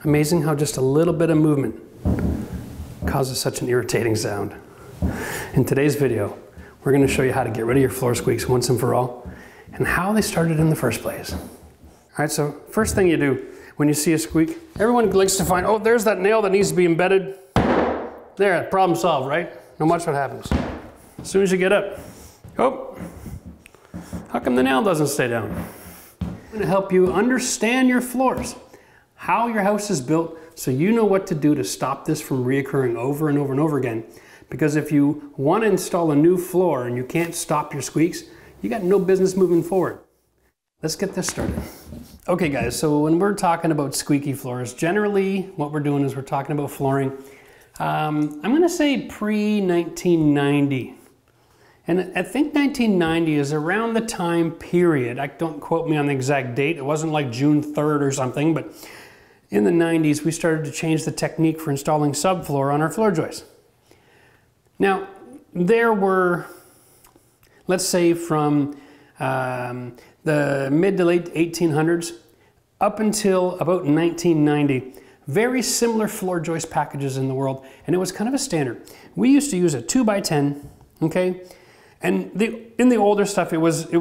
Amazing how just a little bit of movement causes such an irritating sound. In today's video, we're going to show you how to get rid of your floor squeaks once and for all, and how they started in the first place. All right, so first thing you do when you see a squeak, everyone likes to find, oh, there's that nail that needs to be embedded. There, problem solved, right? Now watch what happens. As soon as you get up, oh, how come the nail doesn't stay down? I'm going to help you understand your floors, how your house is built, so you know what to do to stop this from reoccurring over and over and over again. Because if you want to install a new floor and you can't stop your squeaks, you got no business moving forward. Let's get this started. Okay guys, so when we're talking about squeaky floors, generally what we're doing is we're talking about flooring. I'm going to say pre-1990. And I think 1990 is around the time period. Don't quote me on the exact date. It wasn't like June 3rd or something, but in the 90s we started to change the technique for installing subfloor on our floor joists. Now, there were, let's say from the mid to late 1800s up until about 1990, very similar floor joist packages in the world, and it was kind of a standard. We used to use a 2x10, okay? And in the older stuff, it wasn't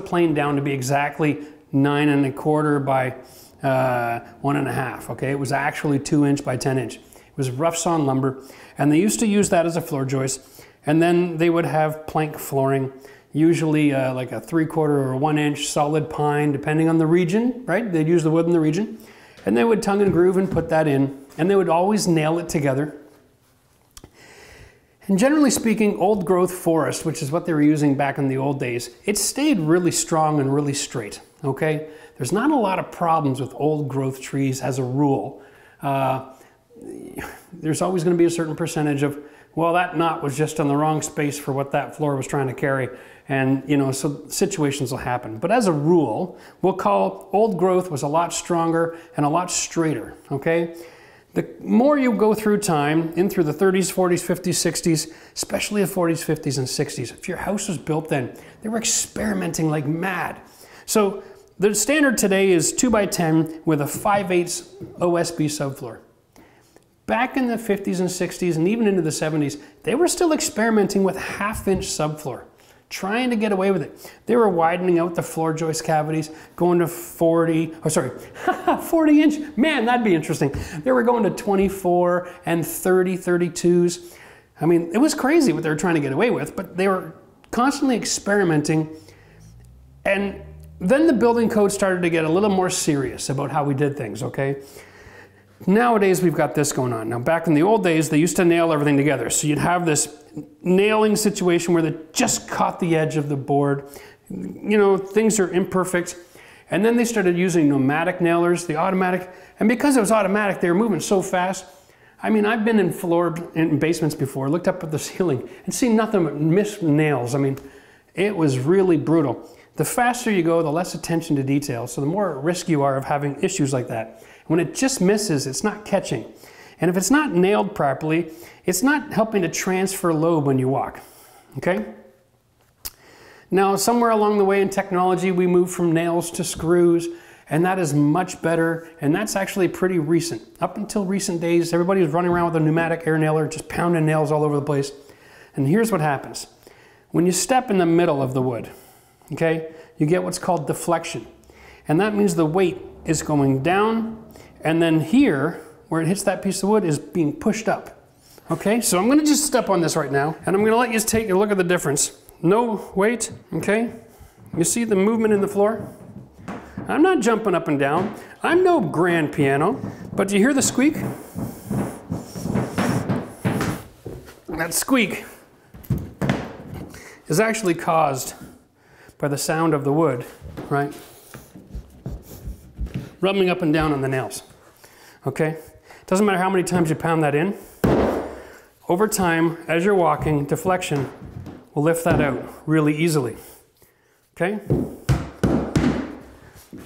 planed down to be exactly 9 1/4 by 1 1/2, okay? It was actually 2 inch by 10 inch. It was rough sawn lumber, and they used to use that as a floor joist, and then they would have plank flooring, usually like a 3/4 or 1 inch solid pine, depending on the region, right? They'd use the wood in the region, and they would tongue and groove and put that in, and they would always nail it together. And generally speaking, old growth forest, which is what they were using back in the old days, it stayed really strong and really straight, okay? There's not a lot of problems with old growth trees as a rule. There's always going to be a certain percentage of, well, that knot was just on the wrong space for what that floor was trying to carry. And, you know, so situations will happen. But as a rule, we'll call old growth was a lot stronger and a lot straighter, okay? The more you go through time, in through the 30s, 40s, 50s, 60s, especially the 40s, 50s, and 60s, if your house was built then, they were experimenting like mad. So the standard today is 2x10 with a 5/8 OSB subfloor. Back in the 50s and 60s and even into the 70s, they were still experimenting with 1/2 inch subfloor, trying to get away with it. They were widening out the floor joist cavities, going to 40 inch, man, that'd be interesting. They were going to 24 and 30, 32s. I mean, it was crazy what they were trying to get away with, but they were constantly experimenting. And then the building code started to get a little more serious about how we did things, okay? Nowadays, we've got this going on. Now, back in the old days, they used to nail everything together. So you'd have this nailing situation where they just caught the edge of the board. You know, things are imperfect. And then they started using pneumatic nailers, the automatic. And because it was automatic, they were moving so fast. I mean, I've been in basements before, looked up at the ceiling and seen nothing but missed nails. I mean, it was really brutal. The faster you go, the less attention to detail. So the more at risk you are of having issues like that. When it just misses, it's not catching. And if it's not nailed properly, it's not helping to transfer load when you walk, okay? Now, somewhere along the way in technology, we moved from nails to screws, and that is much better, and that's actually pretty recent. Up until recent days, everybody was running around with a pneumatic air nailer, just pounding nails all over the place. And here's what happens. When you step in the middle of the wood, okay, you get what's called deflection. And that means the weight is going down, and then here, where it hits that piece of wood, is being pushed up. Okay, so I'm gonna just step on this right now, and I'm gonna let you take a look at the difference. No weight, okay? You see the movement in the floor? I'm not jumping up and down. I'm no grand piano, but do you hear the squeak? That squeak is actually caused by the sound of the wood, right? Rubbing up and down on the nails, okay? Doesn't matter how many times you pound that in. Over time, as you're walking, deflection will lift that out really easily, okay?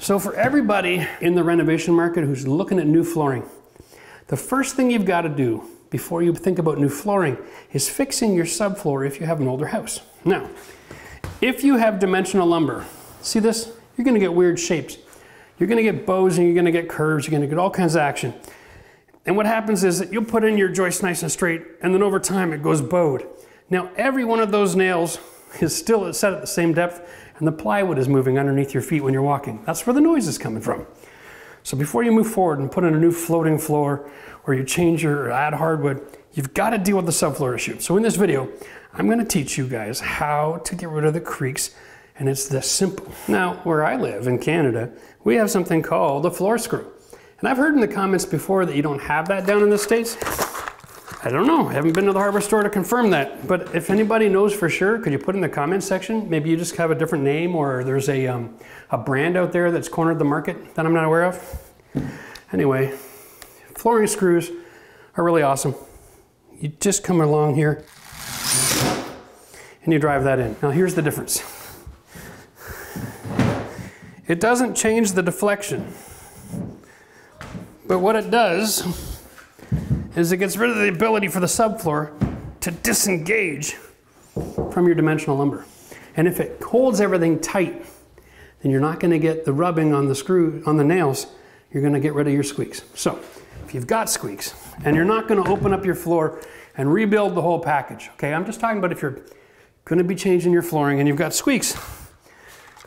So for everybody in the renovation market who's looking at new flooring, the first thing you've got to do before you think about new flooring is fixing your subfloor if you have an older house. Now, if you have dimensional lumber, see this? You're going to get weird shapes. you're gonna get bows and you're gonna get curves, you're gonna get all kinds of action. And what happens is that you'll put in your joist nice and straight, and then over time it goes bowed. Now every one of those nails is still set at the same depth, and the plywood is moving underneath your feet when you're walking. That's where the noise is coming from. So before you move forward and put in a new floating floor, or you change or add hardwood, you've got to deal with the subfloor issue. So in this video, I'm going to teach you guys how to get rid of the creaks, and it's this simple. Now, where I live in Canada, we have something called a floor screw. And I've heard in the comments before that you don't have that down in the States. I don't know, I haven't been to the hardware store to confirm that, but if anybody knows for sure, could you put in the comments section? Maybe you just have a different name, or there's a brand out there that's cornered the market that I'm not aware of. Anyway, flooring screws are really awesome. You just come along here and you drive that in. Now here's the difference. It doesn't change the deflection, but what it does is it gets rid of the ability for the subfloor to disengage from your dimensional lumber. And if it holds everything tight, then you're not gonna get the rubbing on the screw, on the nails. You're gonna get rid of your squeaks. So, if you've got squeaks, and you're not gonna open up your floor and rebuild the whole package, okay? I'm just talking about if you're gonna be changing your flooring and you've got squeaks,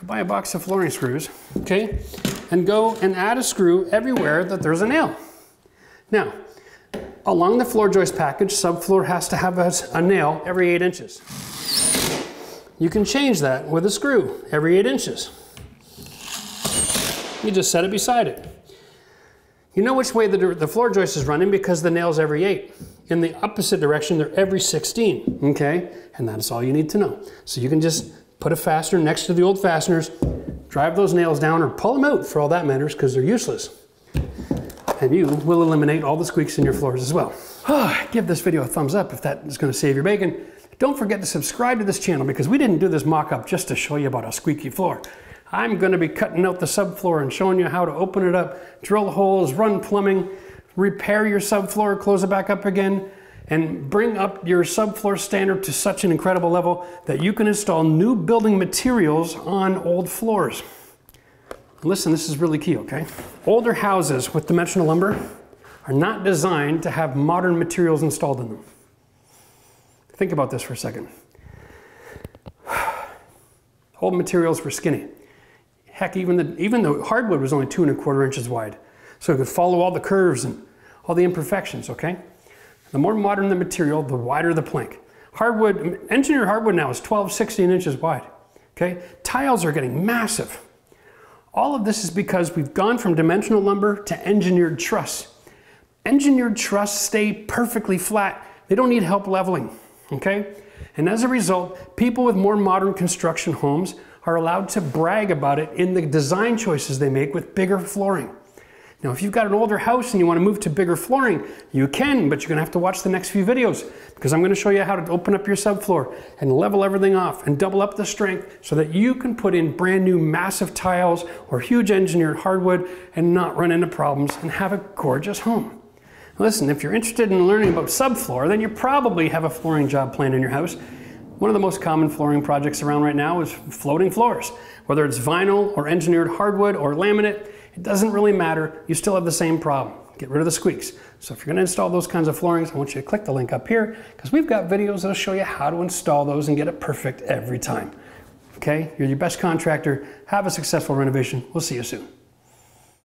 buy a box of flooring screws, okay? And go and add a screw everywhere that there's a nail. Now, along the floor joist package, subfloor has to have a nail every 8 inches. You can change that with a screw every 8 inches. You just set it beside it. You know which way the floor joist is running because the nail's every 8. In the opposite direction, they're every 16, okay? And that's all you need to know. So you can just put a fastener next to the old fasteners, drive those nails down, or pull them out for all that matters because they're useless. And you will eliminate all the squeaks in your floors as well. Give this video a thumbs up if that is going to save your bacon. Don't forget to subscribe to this channel because we didn't do this mock-up just to show you about a squeaky floor. I'm going to be cutting out the subfloor and showing you how to open it up, drill holes, run plumbing, repair your subfloor, close it back up again, and bring up your subfloor standard to such an incredible level that you can install new building materials on old floors. Listen, this is really key, okay? Older houses with dimensional lumber are not designed to have modern materials installed in them. Think about this for a second. Old materials were skinny. Heck, even the hardwood was only 2¼ inches wide. So it could follow all the curves and all the imperfections, okay? The more modern the material, the wider the plank. Hardwood, engineered hardwood now is 12, 16 inches wide, okay? Tiles are getting massive. All of this is because we've gone from dimensional lumber to engineered truss. Engineered truss stay perfectly flat. They don't need help leveling, okay? And as a result, people with more modern construction homes are allowed to brag about it in the design choices they make with bigger flooring. Now, if you've got an older house and you want to move to bigger flooring, you can, but you're going to have to watch the next few videos because I'm going to show you how to open up your subfloor and level everything off and double up the strength so that you can put in brand new massive tiles or huge engineered hardwood and not run into problems and have a gorgeous home. Listen, if you're interested in learning about subfloor, then you probably have a flooring job planned in your house. One of the most common flooring projects around right now is floating floors. Whether it's vinyl or engineered hardwood or laminate, it doesn't really matter. You still have the same problem. Get rid of the squeaks. So if you're going to install those kinds of floorings, I want you to click the link up here because we've got videos that'll show you how to install those and get it perfect every time. Okay? You're your best contractor. Have a successful renovation. We'll see you soon.